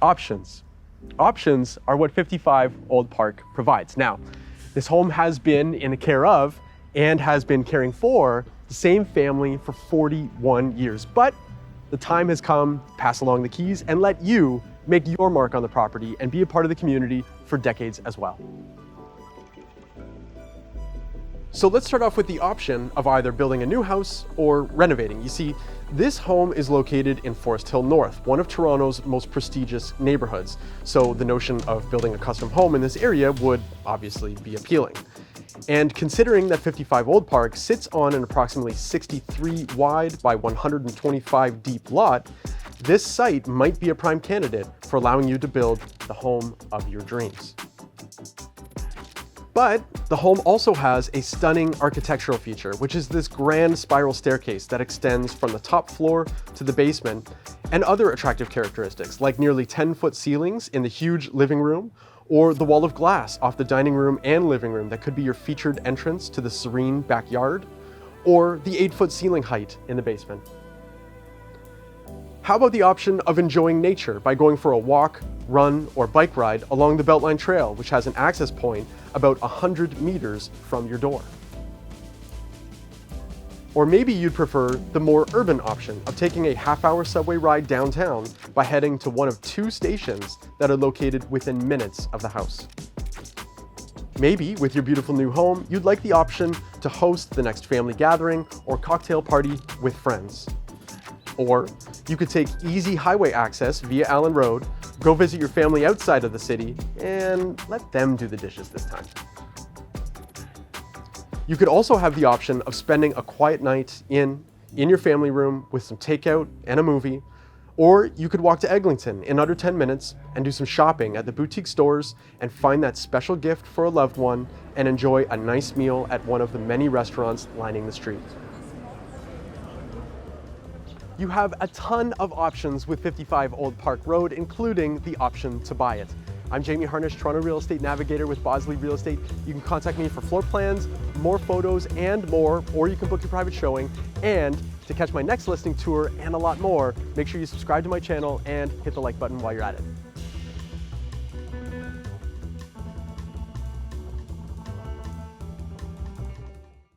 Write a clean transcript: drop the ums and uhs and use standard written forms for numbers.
Options. Options are what 55 Old Park provides. Now, this home has been in the care of and has been caring for the same family for 41 years, but the time has come to pass along the keys and let you make your mark on the property and be a part of the community for decades as well. So let's start off with the option of either building a new house or renovating. You see, this home is located in Forest Hill North, one of Toronto's most prestigious neighborhoods. So the notion of building a custom home in this area would obviously be appealing. And considering that 55 Old Park sits on an approximately 63 wide by 125 deep lot, this site might be a prime candidate for allowing you to build the home of your dreams. But the home also has a stunning architectural feature, which is this grand spiral staircase that extends from the top floor to the basement, and other attractive characteristics like nearly 10-foot ceilings in the huge living room, or the wall of glass off the dining room and living room that could be your featured entrance to the serene backyard, or the 8-foot ceiling height in the basement. How about the option of enjoying nature by going for a walk, run, or bike ride along the Beltline Trail, which has an access point about 100 meters from your door? Or maybe you'd prefer the more urban option of taking a half-hour subway ride downtown by heading to one of 2 stations that are located within minutes of the house. Maybe with your beautiful new home, you'd like the option to host the next family gathering or cocktail party with friends. Or you could take easy highway access via Allen Road, go visit your family outside of the city, and let them do the dishes this time. You could also have the option of spending a quiet night in your family room with some takeout and a movie, or you could walk to Eglinton in under 10 minutes and do some shopping at the boutique stores and find that special gift for a loved one and enjoy a nice meal at one of the many restaurants lining the street. You have a ton of options with 55 Old Park Road, including the option to buy it. I'm Jamie Harnish, Toronto Real Estate Navigator with Bosley Real Estate. You can contact me for floor plans, more photos, and more, or you can book your private showing. And to catch my next listing tour and a lot more, make sure you subscribe to my channel and hit the like button while you're at it.